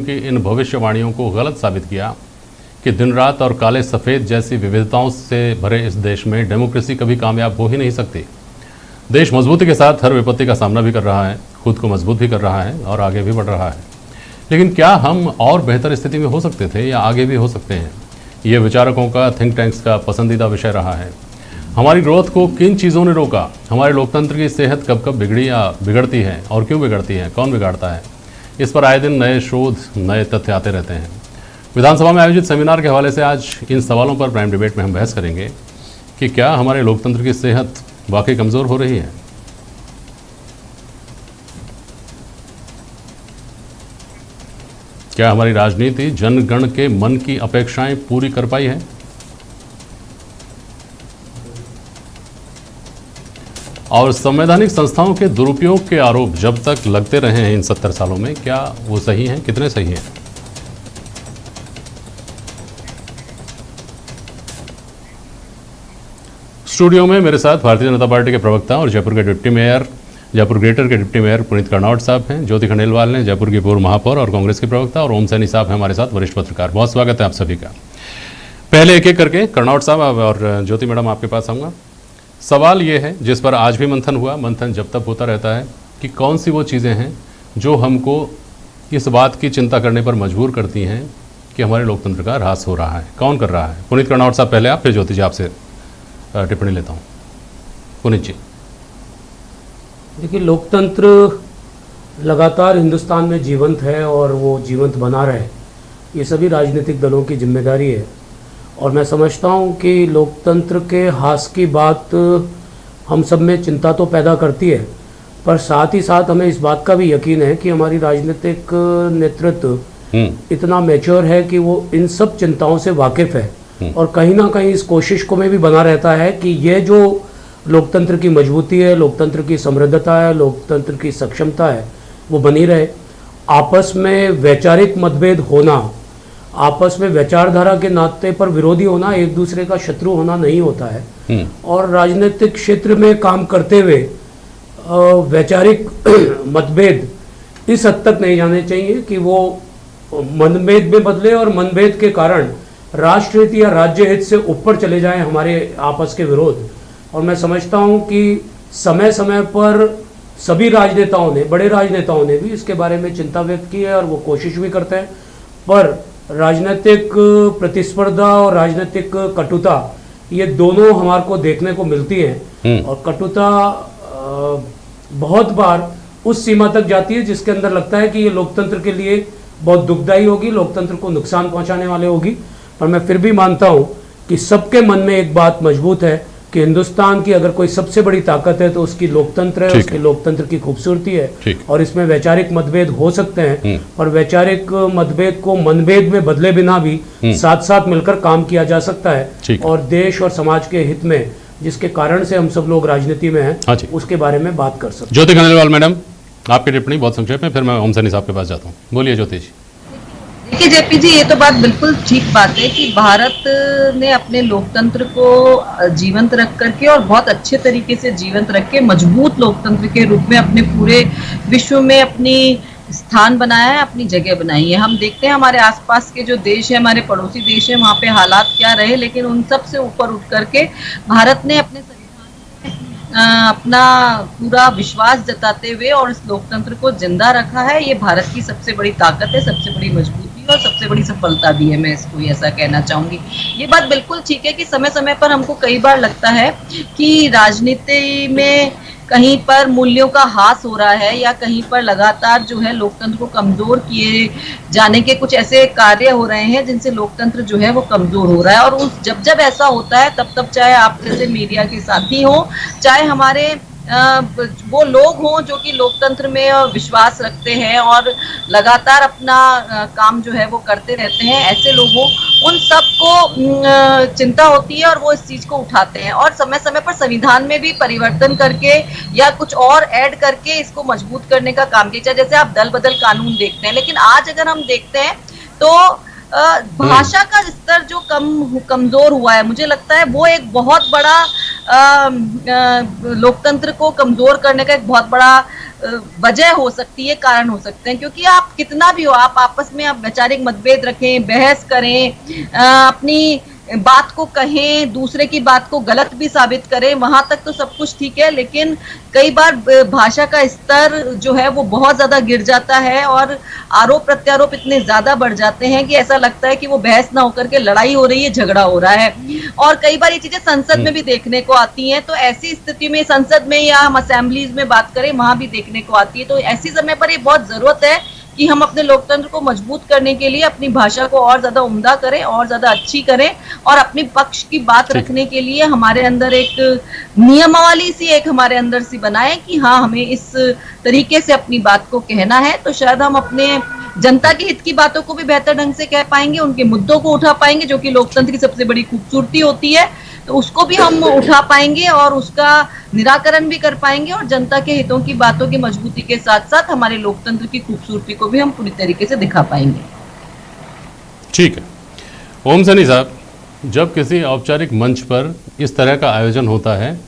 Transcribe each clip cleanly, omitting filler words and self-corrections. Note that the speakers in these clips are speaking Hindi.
की इन भविष्यवाणियों को गलत साबित किया कि दिन रात और काले सफ़ेद जैसी विविधताओं से भरे इस देश में डेमोक्रेसी कभी कामयाब हो ही नहीं सकती। देश मजबूती के साथ हर विपत्ति का सामना भी कर रहा है, खुद को मजबूत भी कर रहा है और आगे भी बढ़ रहा है। लेकिन क्या हम और बेहतर स्थिति में हो सकते थे या आगे भी हो सकते हैं? ये विचारकों का, थिंक टैंक्स का पसंदीदा विषय रहा है। हमारी ग्रोथ को किन चीज़ों ने रोका? हमारे लोकतंत्र की सेहत कब कब बिगड़ी या बिगड़ती है और क्यों बिगड़ती है? कौन बिगाड़ता है? इस पर आए दिन नए शोध, नए तथ्य आते रहते हैं। विधानसभा में आयोजित सेमिनार के हवाले से आज इन सवालों पर प्राइम डिबेट में हम बहस करेंगे कि क्या हमारे लोकतंत्र की सेहत वाकई कमज़ोर हो रही है? क्या हमारी राजनीति जनगण के मन की अपेक्षाएं पूरी कर पाई है? और संवैधानिक संस्थाओं के दुरुपयोग के आरोप जब तक लगते रहे हैं इन 70 सालों में, क्या वो सही हैं? कितने सही हैं? स्टूडियो में मेरे साथ भारतीय जनता पार्टी के प्रवक्ता और जयपुर के डिप्टी मेयर, जयपुर ग्रेटर के डिप्टी मेयर पुनीत कर्नावट साहब हैं, ज्योति खंडेलवाल ने जयपुर की पूर्व महापौर और कांग्रेस के प्रवक्ता, और ओम सैनी साहब हैं हमारे साथ, वरिष्ठ पत्रकार। बहुत स्वागत है आप सभी का। पहले एक एक करके कर्नावट साहब और ज्योति मैडम आपके पास आऊँगा। सवाल ये है जिस पर आज भी मंथन हुआ, मंथन जब तक होता रहता है, कि कौन सी वो चीज़ें हैं जो हमको इस बात की चिंता करने पर मजबूर करती हैं कि हमारे लोकतंत्र का ह्रास हो रहा है। कौन कर रहा है? पुनीत कर्नावट साहब पहले आप, फिर ज्योति जी आपसे टिप्पणी लेता हूँ। पुनीत जी। देखिए, लोकतंत्र लगातार हिंदुस्तान में जीवंत है और वो जीवंत बना रहे, ये सभी राजनीतिक दलों की जिम्मेदारी है। और मैं समझता हूँ कि लोकतंत्र के ह्रास की बात हम सब में चिंता तो पैदा करती है, पर साथ ही साथ हमें इस बात का भी यकीन है कि हमारी राजनीतिक नेतृत्व इतना मैच्योर है कि वो इन सब चिंताओं से वाकिफ़ है और कहीं ना कहीं इस कोशिश को में भी बना रहता है कि ये जो लोकतंत्र की मजबूती है, लोकतंत्र की समृद्धता है, लोकतंत्र की सक्षमता है, वो बनी रहे। आपस में वैचारिक मतभेद होना, आपस में विचारधारा के नाते पर विरोधी होना, एक दूसरे का शत्रु होना नहीं होता है। और राजनीतिक क्षेत्र में काम करते हुए वैचारिक मतभेद इस हद तक नहीं जाने चाहिए कि वो मनभेद में बदले और मनभेद के कारण राष्ट्र हित या राज्य हित से ऊपर चले जाएं हमारे आपस के विरोध। और मैं समझता हूं कि समय समय पर सभी राजनेताओं ने, बड़े राजनेताओं ने भी इसके बारे में चिंता व्यक्त की है और वो कोशिश भी करते हैं, पर राजनीतिक प्रतिस्पर्धा और राजनीतिक कटुता, ये दोनों हमारे को देखने को मिलती है। और कटुता बहुत बार उस सीमा तक जाती है जिसके अंदर लगता है कि ये लोकतंत्र के लिए बहुत दुखदायी होगी, लोकतंत्र को नुकसान पहुंचाने वाले होगी। पर मैं फिर भी मानता हूं कि सबके मन में एक बात मजबूत है कि हिंदुस्तान की अगर कोई सबसे बड़ी ताकत है तो उसकी लोकतंत्र है, उसकी लोकतंत्र की खूबसूरती है। और इसमें वैचारिक मतभेद हो सकते हैं, पर वैचारिक मतभेद को मनभेद में बदले बिना भी साथ साथ मिलकर काम किया जा सकता है। और देश और समाज के हित में, जिसके कारण से हम सब लोग राजनीति में हैं, उसके बारे में बात कर सकते हैं। ज्योति खंडेलवाल मैडम, आपकी टिप्पणी बहुत संक्षेप में, फिर मैं ओम सैनी साहब के पास जाता हूँ। बोलिए ज्योति जी। देखिए जेपी जी, ये तो बात बिल्कुल ठीक बात है कि भारत ने अपने लोकतंत्र को जीवंत रख करके और बहुत अच्छे तरीके से जीवंत रख के मजबूत लोकतंत्र के रूप में अपने पूरे विश्व में अपनी स्थान बनाया है, अपनी जगह बनाई है। हम देखते हैं हमारे आसपास के जो देश है, हमारे पड़ोसी देश है, वहाँ पे हालात क्या रहे, लेकिन उन सब से ऊपर उठ करके भारत ने अपने अपना पूरा विश्वास जताते हुए और इस लोकतंत्र को जिंदा रखा है। ये भारत की सबसे बड़ी ताकत है, सबसे बड़ी मजबूती और सबसे बड़ी सफलता भी है। मैं इसको ऐसा कहना चाहूंगी। ये बात बिल्कुल ठीक है कि समय समय पर हमको कई बार लगता है कि राजनीति में कहीं पर मूल्यों का ह्रास हो रहा है या कहीं पर लगातार जो है लोकतंत्र को कमजोर किए जाने के कुछ ऐसे कार्य हो रहे हैं जिनसे लोकतंत्र जो है वो कमजोर हो रहा है। और उस जब जब ऐसा होता है तब चाहे आप जैसे मीडिया के साथी हो, चाहे हमारे वो लोग हों जो कि लोकतंत्र में विश्वास रखते हैं और लगातार अपना काम जो है वो करते रहते हैं, ऐसे लोगों, उन सबको चिंता होती है और वो इस चीज को उठाते हैं और समय समय पर संविधान में भी परिवर्तन करके या कुछ और ऐड करके इसको मजबूत करने का काम किया। जैसे आप दल बदल कानून देखते हैं, लेकिन आज अगर हम देखते हैं तो भाषा का स्तर जो कमजोर हुआ है, मुझे लगता है वो एक बहुत बड़ा लोकतंत्र को कमजोर करने का एक बहुत बड़ा वजह हो सकती है, कारण हो सकते हैं। क्योंकि आप कितना भी हो, आप आपस में आप वैचारिक मतभेद रखें, बहस करें, अपनी बात को कहें, दूसरे की बात को गलत भी साबित करें, वहां तक तो सब कुछ ठीक है। लेकिन कई बार भाषा का स्तर जो है वो बहुत ज्यादा गिर जाता है और आरोप प्रत्यारोप इतने ज्यादा बढ़ जाते हैं कि ऐसा लगता है कि वो बहस ना होकर के लड़ाई हो रही है, झगड़ा हो रहा है। और कई बार ये चीजें संसद में भी देखने को आती हैं। तो ऐसी स्थिति में संसद में या हम असेंबलीज में बात करें, वहां भी देखने को आती है। तो ऐसी समय पर ये बहुत जरूरत है कि हम अपने लोकतंत्र को मजबूत करने के लिए अपनी भाषा को और ज्यादा उम्दा करें, और ज्यादा अच्छी करें, और अपने पक्ष की बात रखने के लिए हमारे अंदर एक नियमावली सी एक हमारे अंदर सी बनाए कि हाँ, हमें इस तरीके से अपनी बात को कहना है। तो शायद हम अपने जनता के हित की बातों को भी बेहतर ढंग से कह पाएंगे, उनके मुद्दों को उठा पाएंगे, जो कि लोकतंत्र की सबसे बड़ी खूबसूरती होती है। तो उसको भी हम उठा पाएंगे और उसका निराकरण भी कर पाएंगे, और जनता के हितों की बातों की मजबूती के साथ साथ हमारे लोकतंत्र की खूबसूरती को भी हम पूरी तरीके से दिखा पाएंगे। ठीक है। ओम सैनी साहब, जब किसी औपचारिक मंच पर इस तरह का आयोजन होता है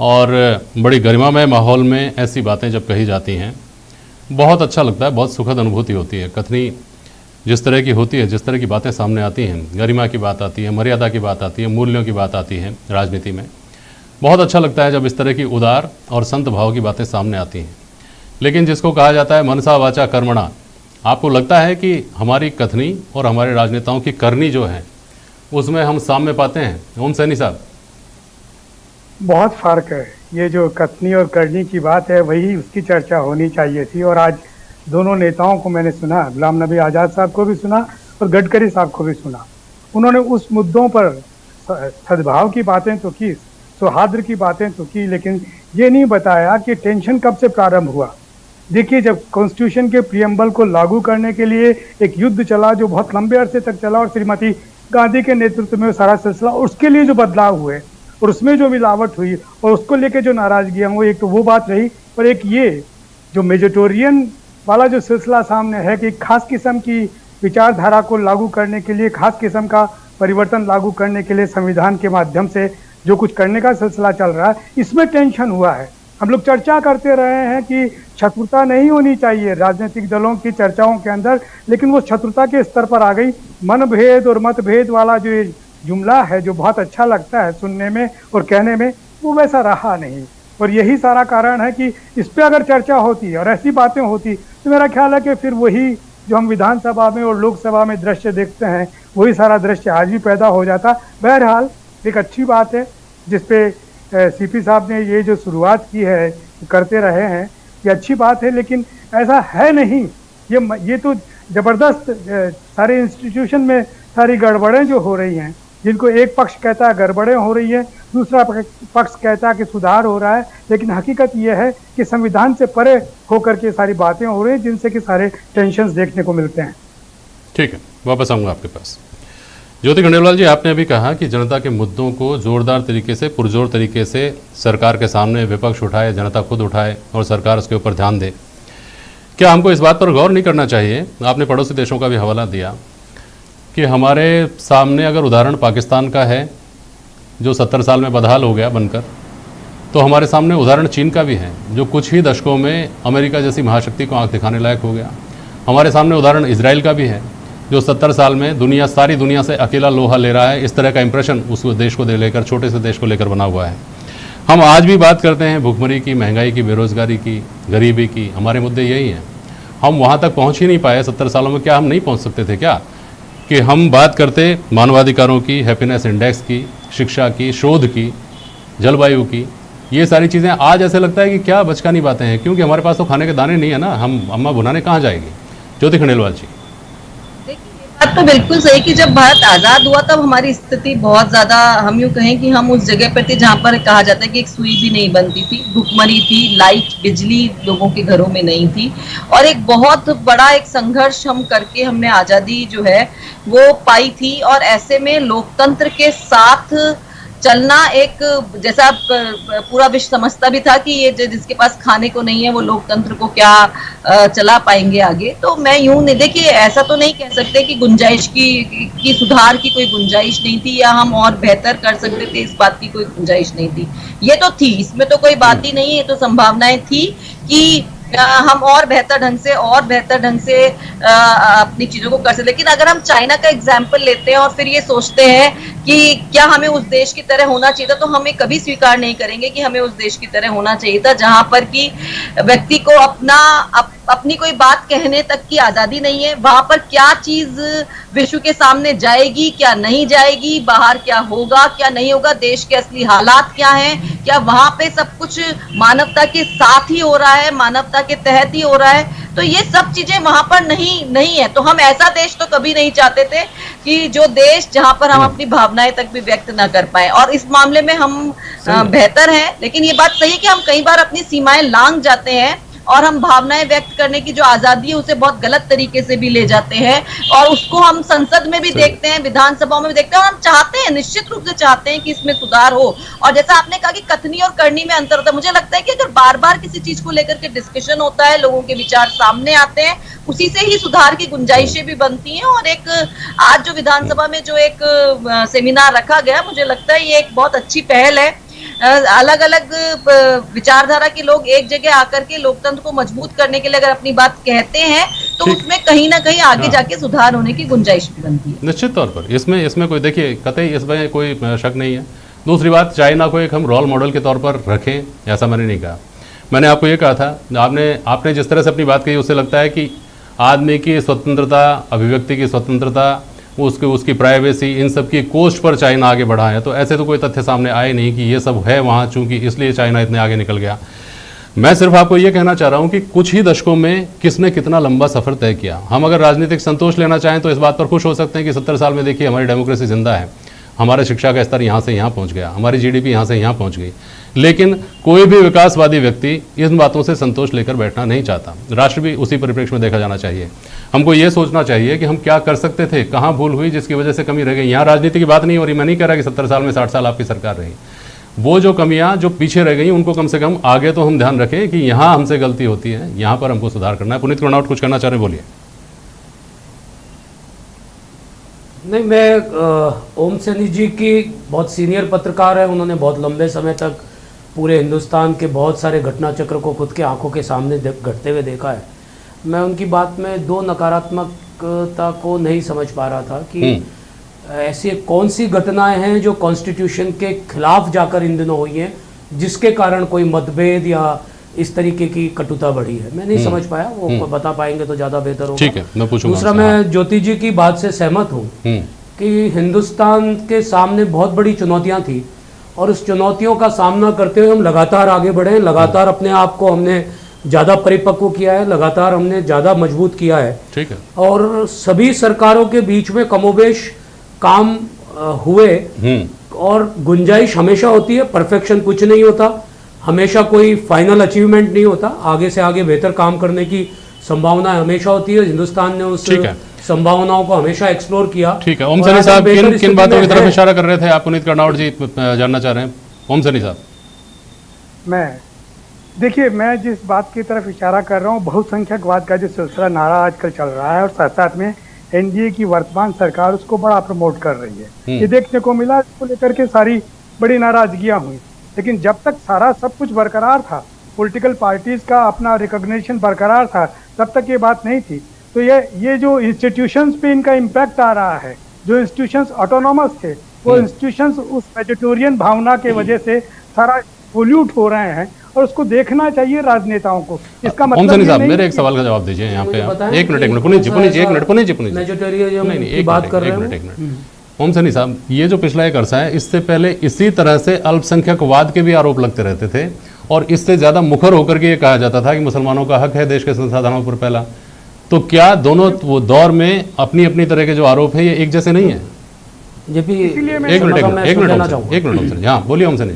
और बड़ी गरिमामय माहौल में ऐसी बातें जब कही जाती हैं, बहुत अच्छा लगता है, बहुत सुखद अनुभूति होती है। कथनी जिस तरह की होती है, जिस तरह की बातें सामने आती हैं, गरिमा की बात आती है, मर्यादा की बात आती है, मूल्यों की बात आती है राजनीति में, बहुत अच्छा लगता है जब इस तरह की उदार और संत भाव की बातें सामने आती हैं। लेकिन जिसको कहा जाता है मनसा वाचा कर्मणा, आपको लगता है कि हमारी कथनी और हमारे राजनेताओं की करनी जो है उसमें हम साम्य पाते हैं? ओम सैनी साहब, बहुत फर्क है। ये जो कथनी और करनी की बात है, वही उसकी चर्चा होनी चाहिए थी। और आज दोनों नेताओं को मैंने सुना, गुलाम नबी आज़ाद साहब को भी सुना और गडकरी साहब को भी सुना। उन्होंने उस मुद्दों पर सद्भाव की बातें तो की, सौहार्द की बातें तो की, लेकिन ये नहीं बताया कि टेंशन कब से प्रारंभ हुआ। देखिए, जब कॉन्स्टिट्यूशन के प्रियम्बल को लागू करने के लिए एक युद्ध चला जो बहुत लंबे अरसे तक चला, और श्रीमती गांधी के नेतृत्व में सारा सिलसिला, उसके लिए जो बदलाव हुए और उसमें जो मिलावट हुई और उसको लेके जो नाराजगियां हुई, एक तो वो बात रही, और एक ये जो मेजोरिटेरियन वाला जो सिलसिला सामने है कि खास किस्म की विचारधारा को लागू करने के लिए, खास किस्म का परिवर्तन लागू करने के लिए संविधान के माध्यम से जो कुछ करने का सिलसिला चल रहा है, इसमें टेंशन हुआ है। हम लोग चर्चा करते रहे हैं कि शत्रुता नहीं होनी चाहिए राजनीतिक दलों की चर्चाओं के अंदर, लेकिन वो शत्रुता के स्तर पर आ गई। मनभेद और मतभेद वाला जो ये जुमला है, जो बहुत अच्छा लगता है सुनने में और कहने में, वो वैसा रहा नहीं। और यही सारा कारण है कि इस पर अगर चर्चा होती और ऐसी बातें होती, तो मेरा ख्याल है कि फिर वही जो हम विधानसभा में और लोकसभा में दृश्य देखते हैं, वही सारा दृश्य आज भी पैदा हो जाता। बहरहाल एक अच्छी बात है जिसपे सीपी साहब ने ये जो शुरुआत की है, करते रहे हैं, ये अच्छी बात है। लेकिन ऐसा है नहीं, ये तो ज़बरदस्त सारे इंस्टीट्यूशन में सारी गड़बड़ें जो हो रही हैं, जिनको एक पक्ष कहता है गड़बड़ें हो रही है, दूसरा पक्ष कहता है कि सुधार हो रहा है, लेकिन हकीकत यह है कि संविधान से परे होकर के सारी बातें हो रही हैं, जिनसे कि सारे टेंशन्स देखने को मिलते हैं। ठीक है, वापस आऊँगा आपके पास। ज्योति खंडेलवाल जी, आपने अभी कहा कि जनता के मुद्दों को जोरदार तरीके से, पुरजोर तरीके से सरकार के सामने विपक्ष उठाए, जनता खुद उठाए और सरकार उसके ऊपर ध्यान दे। क्या हमको इस बात पर गौर नहीं करना चाहिए, आपने पड़ोसी देशों का भी हवाला दिया, कि हमारे सामने अगर उदाहरण पाकिस्तान का है जो 70 साल में बदहाल हो गया बनकर, तो हमारे सामने उदाहरण चीन का भी है जो कुछ ही दशकों में अमेरिका जैसी महाशक्ति को आंख दिखाने लायक हो गया। हमारे सामने उदाहरण इजराइल का भी है जो 70 साल में सारी दुनिया से अकेला लोहा ले रहा है। इस तरह का इंप्रेशन उस देश को लेकर, छोटे से देश को लेकर बना हुआ है। हम आज भी बात करते हैं भुखमरी की, महंगाई की, बेरोजगारी की, गरीबी की, हमारे मुद्दे यही हैं। हम वहाँ तक पहुँच ही नहीं पाए 70 सालों में। क्या हम नहीं पहुँच सकते थे क्या? कि हम बात करते मानवाधिकारों की, हैप्पीनेस इंडेक्स की, शिक्षा की, शोध की, जलवायु की, ये सारी चीज़ें आज ऐसे लगता है कि क्या बचकानी बातें हैं, क्योंकि हमारे पास तो खाने के दाने नहीं है ना। हम अम्मा भुनाने कहाँ जाएगी? ज्योति खंडेलवाल जी, बात तो बिल्कुल सही कि जब भारत आजाद हुआ तब हमारी स्थिति बहुत ज्यादा, हम यूं कहें कि हम उस जगह पर थे जहां पर कहा जाता है कि एक सुई भी नहीं बनती थी, भुखमरी थी, लाइट बिजली लोगों के घरों में नहीं थी, और एक बहुत बड़ा एक संघर्ष हम करके हमने आजादी जो है वो पाई थी। और ऐसे में लोकतंत्र के साथ चलना, एक जैसा पूरा विश्व समझता भी था कि ये जिसके पास खाने को नहीं है वो लोकतंत्र को क्या चला पाएंगे आगे। तो मैं यूं नहीं, देखिए ऐसा तो नहीं कह सकते कि गुंजाइश की सुधार की कोई गुंजाइश नहीं थी या हम और बेहतर कर सकते थे, इस बात की कोई गुंजाइश नहीं थी। ये तो थी, इसमें तो कोई बात ही नहीं है। ये तो संभावनाएं थी कि हम और बेहतर ढंग से अपनी चीजों को कर सकते। लेकिन अगर हम चाइना का एग्जाम्पल लेते हैं और फिर ये सोचते हैं कि क्या हमें उस देश की तरह होना चाहिए था, तो हमें कभी स्वीकार नहीं करेंगे कि हमें उस देश की तरह होना चाहिए था जहां पर कि व्यक्ति को अपनी कोई बात कहने तक की आजादी नहीं है। वहां पर क्या चीज विश्व के सामने जाएगी, क्या नहीं जाएगी, बाहर क्या होगा, क्या नहीं होगा, देश के असली हालात क्या हैं, क्या वहां पे सब कुछ मानवता के साथ ही हो रहा है, मानवता के तहत ही हो रहा है, तो ये सब चीजें वहां पर नहीं है। तो हम ऐसा देश तो कभी नहीं चाहते थे कि जो देश जहां पर हम अपनी भावनाएं तक भी व्यक्त ना कर पाए, और इस मामले में हम बेहतर हैं। लेकिन ये बात सही है कि हम कई बार अपनी सीमाएं लांघ जाते हैं और हम भावनाएं व्यक्त करने की जो आजादी है उसे बहुत गलत तरीके से भी ले जाते हैं, और उसको हम संसद में भी देखते हैं, विधानसभा में भी देखते हैं, और हम चाहते हैं, निश्चित रूप से चाहते हैं कि इसमें सुधार हो। और जैसा आपने कहा कि कथनी और करनी में अंतर होता है, मुझे लगता है कि अगर बार बार किसी चीज को लेकर के डिस्कशन होता है, लोगों के विचार सामने आते हैं, उसी से ही सुधार की गुंजाइशें भी बनती हैं। और एक आज जो विधानसभा में जो एक सेमिनार रखा गया, मुझे लगता है ये एक बहुत अच्छी पहल है। अलग अलग विचारधारा के लोग एक जगह आकर के लोकतंत्र को मजबूत करने के लिए अगर अपनी बात कहते हैं, तो उसमें कहीं ना कहीं आगे जाके सुधार होने की गुंजाइश भी बनती है। निश्चित तौर पर इसमें कोई, देखिए, कतई इसमें कोई शक नहीं है। दूसरी बात, चाइना को एक हम रोल मॉडल के तौर पर रखें, ऐसा मैंने नहीं कहा। मैंने आपको ये कहा था, आपने जिस तरह से अपनी बात कही, उससे लगता है कि आदमी की स्वतंत्रता, अभिव्यक्ति की स्वतंत्रता, उसकी प्राइवेसी, इन सब की कोस्ट पर चाइना आगे बढ़ा है। तो ऐसे तो कोई तथ्य सामने आए नहीं कि ये सब है वहाँ, चूंकि इसलिए चाइना इतने आगे निकल गया। मैं सिर्फ आपको ये कहना चाह रहा हूँ कि कुछ ही दशकों में किसने कितना लंबा सफ़र तय किया। हम अगर राजनीतिक संतोष लेना चाहें तो इस बात पर खुश हो सकते हैं कि 70 साल में देखिए हमारी डेमोक्रेसी जिंदा है, हमारे शिक्षा का स्तर यहाँ से यहाँ पहुँच गया, हमारी जीडीपी यहाँ से यहाँ पहुँच गई। लेकिन कोई भी विकासवादी व्यक्ति इन बातों से संतोष लेकर बैठना नहीं चाहता। राष्ट्र भी उसी परिप्रेक्ष्य में देखा जाना चाहिए। हमको ये सोचना चाहिए कि हम क्या कर सकते थे, कहाँ भूल हुई जिसकी वजह से कमी रह गई। यहाँ राजनीति की बात नहीं हो रही, मैं नहीं कह रहा कि 70 साल में 60 साल आपकी सरकार रही। वो जो कमियां जो पीछे रह गई उनको कम से कम आगे तो हम ध्यान रखें कि यहाँ हमसे गलती होती है, यहाँ पर हमको सुधार करना है। पुनीत कर्नावट कुछ करना चाह रहे, बोलिए। नहीं, मैं ओम सैनी जी की बहुत सीनियर पत्रकार है, उन्होंने बहुत लंबे समय तक पूरे हिंदुस्तान के बहुत सारे घटना चक्र को खुद के आंखों के सामने घटते हुए देखा है। मैं उनकी बात में दो नकारात्मकता को नहीं समझ पा रहा था कि ऐसी कौन सी घटनाएं हैं जो कॉन्स्टिट्यूशन के खिलाफ जाकर इन दिनों हुई हैं जिसके कारण कोई मतभेद या इस तरीके की कटुता बढ़ी है। मैं नहीं समझ पाया, वो बता पाएंगे तो ज़्यादा बेहतर होगा। ठीक है, मैं पूछूंगा। दूसरा, मैं ज्योति जी की बात से सहमत हूँ कि हिंदुस्तान के सामने बहुत बड़ी चुनौतियाँ थी और उस चुनौतियों का सामना करते हुए हम लगातार आगे बढ़े, लगातार अपने आप को हमने ज़्यादा परिपक्व किया है, लगातार हमने ज़्यादा मजबूत किया है। ठीक है। और सभी सरकारों के बीच में कमोबेश काम हुए और गुंजाइश हमेशा होती है, परफेक्शन कुछ नहीं होता, हमेशा कोई फाइनल अचीवमेंट नहीं होता, आगे से आगे बेहतर काम करने की संभावना हमेशा होती है। हिंदुस्तान ने उस संभावनाओं को हमेशा एक्सप्लोर किया। ठीक है। ओम सैनी साहब किन बातों की तरफ इशारा कर रहे थे आप? पुनीत कर्नावट जी जानना चाह रहे हैं। ओम सैनी साहब, देखिए, मैं जिस बात की तरफ इशारा कर रहा हूँ, बहुसंख्यकवाद का जो सिलसिला नारा आजकल चल रहा है और साथ साथ में एनडीए की वर्तमान सरकार उसको बड़ा प्रमोट कर रही है, ये देखने को मिला। इसको लेकर के सारी बड़ी नाराजगियां हुई, लेकिन जब तक सारा सब कुछ बरकरार था, पॉलिटिकल पार्टीज का अपना रिकॉग्निशन बरकरार था, तब तक ये बात नहीं थी। तो ये जो इंस्टीट्यूशंस पे इनका इम्पैक्ट आ रहा है, जो इंस्टीट्यूशंस ऑटोनॉमस थे, वो इंस्टीट्यूशंस उस वेजिटेरियन भावना के वजह से सारा पोल्यूट हो रहे हैं और उसको देखना चाहिए राजनेताओं को। इसका मतलब ओम साहब, मेरे एक सवाल का जवाब दीजिए यहाँ पे। एक मिनट पुनीत जी, एक मिनट बात कर रहे हैं। ओम सैनी साहब, ये जो पिछला एक अरसा है, इससे पहले इसी तरह से अल्पसंख्यकवाद के भी आरोप लगते रहते थे और इससे ज्यादा मुखर होकर के ये कहा जाता था कि मुसलमानों का हक है देश के संसाधनों पर पहला। तो क्या दोनों वो दौर में अपनी अपनी तरह के जो आरोप है ये एक जैसे नहीं है? एक मिनट हाँ, बोलिए ओम सैनी।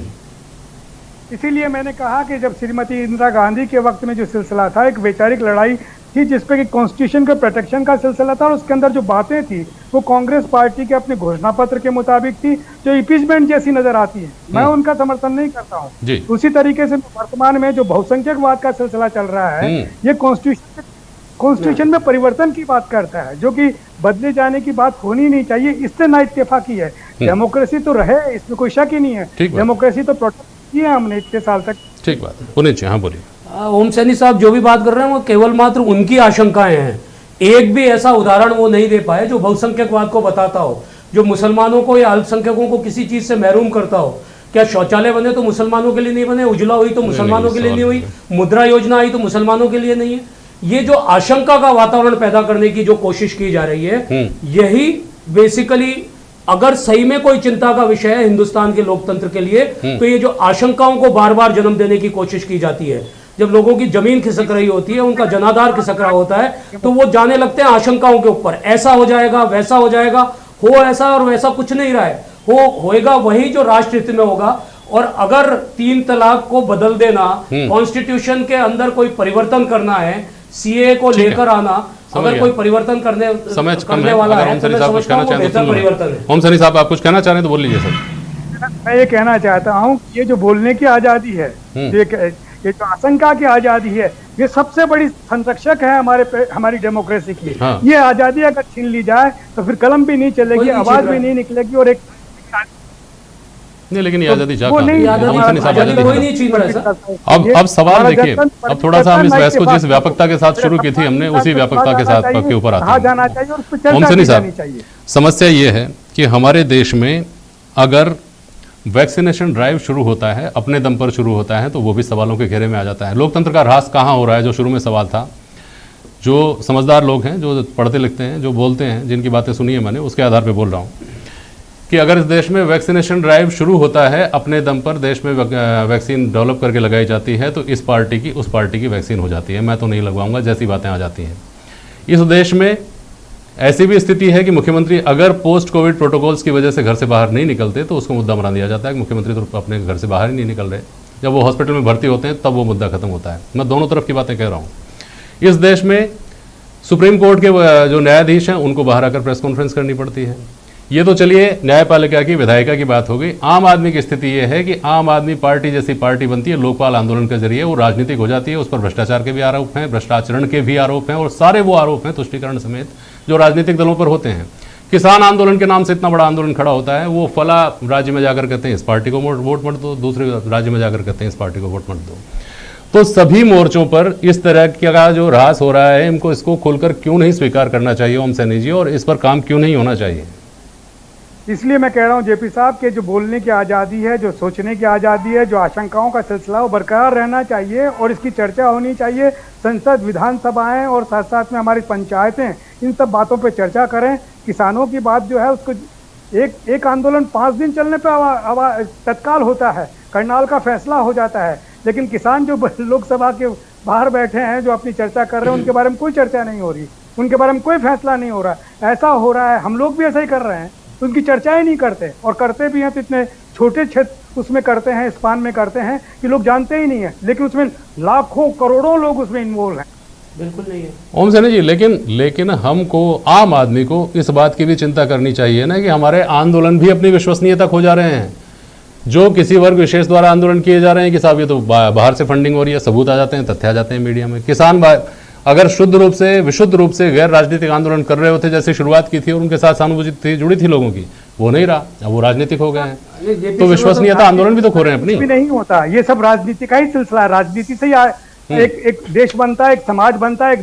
इसीलिए मैंने कहा कि जब श्रीमती इंदिरा गांधी के वक्त में जो सिलसिला था, एक वैचारिक लड़ाई थी जिसपे कि कॉन्स्टिट्यूशन के प्रोटेक्शन का सिलसिला था और उसके अंदर जो बातें थी वो कांग्रेस पार्टी के अपने घोषणा पत्र के मुताबिक थी, जो इम्पीचमेंट जैसी नजर आती है। मैं उनका समर्थन नहीं करता हूँ। उसी तरीके से वर्तमान में जो बहुसंख्यकवाद का सिलसिला चल रहा है, ये कॉन्स्टिट्यूशन में परिवर्तन की बात करता है, जो कि बदले जाने की बात होनी नहीं चाहिए। इससे ना इत्तेफाकी है। डेमोक्रेसी तो रहे, इसमें कोई शक ही नहीं है। डेमोक्रेसी तो प्रोटेक्ट किया हमने इतने साल तक। ठीक बात है। पुनीत जी, हाँ बोलिए। ओम सैनी साहब जो भी बात कर रहे हैं वो केवल मात्र उनकी आशंकाएं हैं। एक भी ऐसा उदाहरण वो नहीं दे पाए जो बहुसंख्यकवाद को बताता हो, जो मुसलमानों को या अल्पसंख्यकों को किसी चीज से महरूम करता हो। क्या शौचालय बने तो मुसलमानों के लिए नहीं बने, उजला हुई तो मुसलमानों के लिए नहीं हुई, मुद्रा योजना आई तो मुसलमानों के लिए नहीं है? ये जो आशंका का वातावरण पैदा करने की जो कोशिश की जा रही है, यही बेसिकली अगर सही में कोई चिंता का विषय है हिंदुस्तान के लोकतंत्र के लिए, तो ये जो आशंकाओं को बार बार जन्म देने की कोशिश की जाती है। जब लोगों की जमीन खिसक रही होती है, उनका जनाधार खिसक रहा होता है, तो वो जाने लगते हैं आशंकाओं के ऊपर, ऐसा हो जाएगा, वैसा हो जाएगा। हो ऐसा और वैसा कुछ नहीं रहा है, होएगा वही जो राष्ट्र हित में होगा। और अगर 3 तलाक को बदल देना, कॉन्स्टिट्यूशन के अंदर कोई परिवर्तन करना है, सीए को लेकर आना, अगर कोई परिवर्तन करने वाला है तो मैं समझता हूं बेहतर परिवर्तन है। ओम सैनी साहब आप कुछ कहना चाह रहे हैं तो बोल लीजिए सर। मैं ये कहना चाहता हूँ, ये जो बोलने की आजादी है, ये जो आशंका की आजादी है, ये सबसे बड़ी संरक्षक है हमारी डेमोक्रेसी की। हाँ। ये आजादी अगर छीन ली जाए तो फिर कलम भी नहीं चलेगी, आवाज भी नहीं निकलेगी, और एक नहीं, लेकिन ये आजादी वो नहीं, अब सवाल देखिए, अब थोड़ा सा हम इस बहस को जिस व्यापकता के साथ शुरू की थी हमने, उसी व्यापकता के साथ के ऊपर आते हैं। ओम सैनी साहब, समस्या ये है कि हमारे देश में अगर वैक्सीनेशन ड्राइव शुरू होता है, अपने दम पर शुरू होता है, तो वो भी सवालों के घेरे में आ जाता है। लोकतंत्र का ह्रास कहाँ हो रहा है, जो शुरू में सवाल था। जो समझदार लोग हैं, जो पढ़ते लिखते हैं, जो बोलते हैं, जिनकी बातें सुनी है मैंने, उसके आधार पर बोल रहा हूँ कि अगर इस देश में वैक्सीनेशन ड्राइव शुरू होता है, अपने दम पर देश में वैक्सीन डेवलप करके लगाई जाती है, तो इस पार्टी की उस पार्टी की वैक्सीन हो जाती है, मैं तो नहीं लगवाऊंगा जैसी बातें आ जाती हैं। इस देश में ऐसी भी स्थिति है कि मुख्यमंत्री अगर पोस्ट कोविड प्रोटोकॉल्स की वजह से घर से बाहर नहीं निकलते तो उसको मुद्दा बना दिया जाता है कि मुख्यमंत्री तो अपने घर से बाहर ही नहीं निकल रहे। जब वो हॉस्पिटल में भर्ती होते हैं तब वो मुद्दा खत्म होता है। मैं दोनों तरफ की बातें कह रहा हूँ। इस देश में सुप्रीम कोर्ट के जो न्यायाधीश हैं उनको बाहर आकर प्रेस कॉन्फ्रेंस करनी पड़ती है। ये तो चलिए न्यायपालिका की, विधायिका की बात हो गई। आम आदमी की स्थिति ये है कि आम आदमी पार्टी जैसी पार्टी बनती है, लोकपाल आंदोलन के जरिए वो राजनीतिक हो जाती है। उस पर भ्रष्टाचार के भी आरोप हैं, भ्रष्टाचरण के भी आरोप हैं, और सारे वो आरोप हैं तुष्टीकरण समेत जो राजनीतिक दलों पर होते हैं। किसान आंदोलन के नाम से इतना बड़ा आंदोलन खड़ा होता है, वो फला राज्य में जाकर कहते हैं इस पार्टी को वोट मत दो, दूसरे राज्य में जाकर कहते हैं इस पार्टी को वोट मत दो। तो सभी मोर्चों पर इस तरह का जो ह्रास हो रहा है, इसको खोलकर क्यों नहीं स्वीकार करना चाहिए ओम सैनी जी, और इस पर काम क्यों नहीं होना चाहिए? इसलिए मैं कह रहा हूं जेपी साहब के जो बोलने की आज़ादी है, जो सोचने की आज़ादी है, जो आशंकाओं का सिलसिला वो बरकरार रहना चाहिए और इसकी चर्चा होनी चाहिए। संसद, विधानसभाएं और साथ साथ में हमारी पंचायतें इन सब बातों पे चर्चा करें। किसानों की बात जो है उसको एक आंदोलन 5 दिन चलने पर तत्काल होता है, करनाल का फैसला हो जाता है, लेकिन किसान जो लोकसभा के बाहर बैठे हैं, जो अपनी चर्चा कर रहे हैं, उनके बारे में कोई चर्चा नहीं हो रही, उनके बारे में कोई फैसला नहीं हो रहा। ऐसा हो रहा है, हम लोग भी ऐसा ही कर रहे हैं, उनकी चर्चाएं नहीं करते, और करते भी हैं तो इतने छोटे क्षेत्र उसमें करते हैं, स्पान में करते हैं कि लोग जानते ही नहीं है, लेकिन उसमें लाखों करोड़ों लोग उसमें इन्वॉल्व हैं। बिल्कुल नहीं है ओम सैनी जी, लेकिन हमको, आम आदमी को इस बात की भी चिंता करनी चाहिए ना कि हमारे आंदोलन भी अपनी विश्वसनीयता खो जा रहे हैं। जो किसी वर्ग विशेष द्वारा आंदोलन किए जा रहे हैं कि साहब ये तो बाहर से फंडिंग हो रही है, सबूत आ जाते हैं, तथ्य आ जाते हैं मीडिया में। किसान अगर विशुद्ध रूप से गैर राजनीतिक आंदोलन कर रहे होते जैसे शुरुआत की थी और उनके साथ सहानुभूति जुड़ी थी लोगों की, वो नहीं रहा, अब वो राजनीतिक हो गए हैं, तो विश्वसनीयता आंदोलन भी तो खो रहे हैं अपनी। भी नहीं होता, ये सब राजनीति का ही सिलसिला है। राजनीति से ही एक देश बनता है, एक समाज बनता है,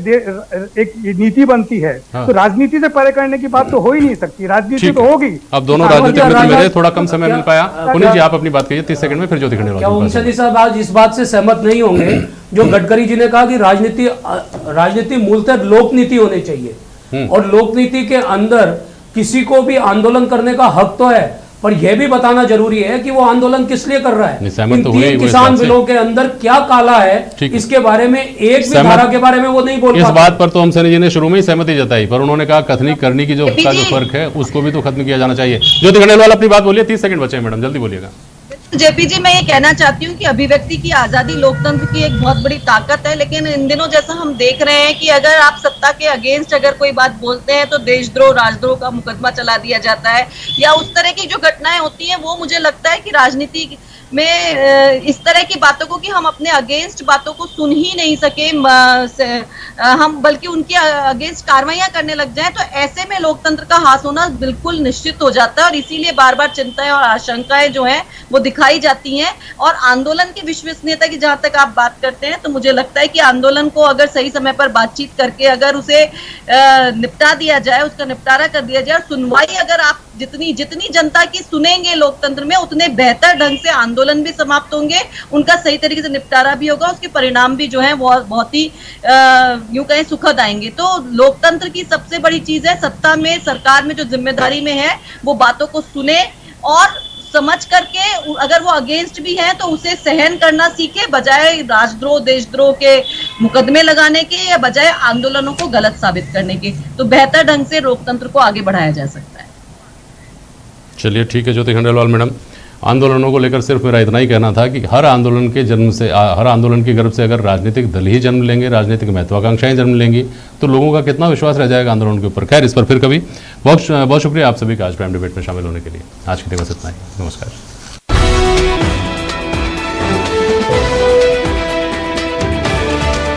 एक नीति बनती है। हाँ। तो राजनीति से परे करने की बात तो हो ही नहीं सकती, राजनीति तो होगी। अब दोनों राजनीतिक मित्र मेरे, थोड़ा कम समय मिल पाया। पुनीत जी आप अपनी बात कहिए 30 सेकंड में, फिर ज्योति खंडेलवाल। क्या ओम सैनी साहब आज इस बात से सहमत नहीं होंगे जो गडकरी जी ने कहा कि राजनीति मूलतः लोक नीति होनी चाहिए, और लोक नीति के अंदर किसी को भी आंदोलन करने का हक तो है, पर यह भी बताना जरूरी है कि वो आंदोलन किस लिए कर रहा है। इन 3 किसान बिलों के अंदर क्या काला है, इसके बारे में एक भी धारा के बारे में वो नहीं बोल इस बात पर तो ओम सैनी जी ने शुरू में ही सहमति जताई, पर उन्होंने कहा कथनी करनी की जो फर्क है उसको भी तो खत्म किया जाना चाहिए। ज्योति खंडेलवाल अपनी बात बोलिए, 30 सेकंड बचे हैं मैडम, जल्दी बोलिएगा। जेपी जी, मैं ये कहना चाहती हूँ कि अभिव्यक्ति की आजादी लोकतंत्र की एक बहुत बड़ी ताकत है, लेकिन इन दिनों जैसा हम देख रहे हैं कि अगर आप सत्ता के अगेंस्ट अगर कोई बात बोलते हैं तो देशद्रोह, राजद्रोह का मुकदमा चला दिया जाता है, या उस तरह की जो घटनाएं होती हैं वो मुझे लगता है कि राजनीति में इस तरह की बातों को कि हम अपने अगेंस्ट बातों को सुन ही नहीं सके, हम बल्कि उनके अगेंस्ट कार्रवाइयां करने लग जाएं, तो ऐसे में लोकतंत्र का हास होना बिल्कुल निश्चित हो जाता है। और इसीलिए बार बार चिंताएं और आशंकाएं जो हैं वो दिखाई जाती हैं। और आंदोलन की विश्वसनीयता की जहां तक आप बात करते हैं, तो मुझे लगता है कि आंदोलन को अगर सही समय पर बातचीत करके अगर उसे निपटा दिया जाए, उसका निपटारा कर दिया जाए, सुनवाई अगर आप जितनी जनता की सुनेंगे लोकतंत्र में, उतने बेहतर ढंग से आंदोलन भी समाप्त होंगे, उनका सही तरीके से निपटारा भी होगा, उसके परिणाम भी जो है बहुत ही यूं कहें सुखद आएंगे। तो लोकतंत्र की सबसे बड़ी चीज है, सत्ता में, सरकार में जो जिम्मेदारी में है, वो बातों को सुने और समझ करके अगर वो अगेंस्ट भी है तो उसे सहन करना सीखे, बजाय राजद्रोह देशद्रोह के मुकदमे लगाने के या बजाय आंदोलनों को गलत साबित करने के। तो बेहतर ढंग से लोकतंत्र को आगे बढ़ाया जा सकता है। चलिए ठीक है ज्योति खंडेलवाल मैडम, आंदोलनों को लेकर सिर्फ मेरा इतना ही कहना था कि हर आंदोलन के जन्म से, हर आंदोलन की गर्भ से अगर राजनीतिक दल ही जन्म लेंगे, राजनीतिक महत्वाकांक्षाएं जन्म लेंगी, तो लोगों का कितना विश्वास रह जाएगा आंदोलन के ऊपर। खैर, इस पर फिर कभी बहुत शुक्रिया आप सभी का आज प्राइम डिबेट में शामिल होने के लिए। आज की दिवस इतना ही, नमस्कार।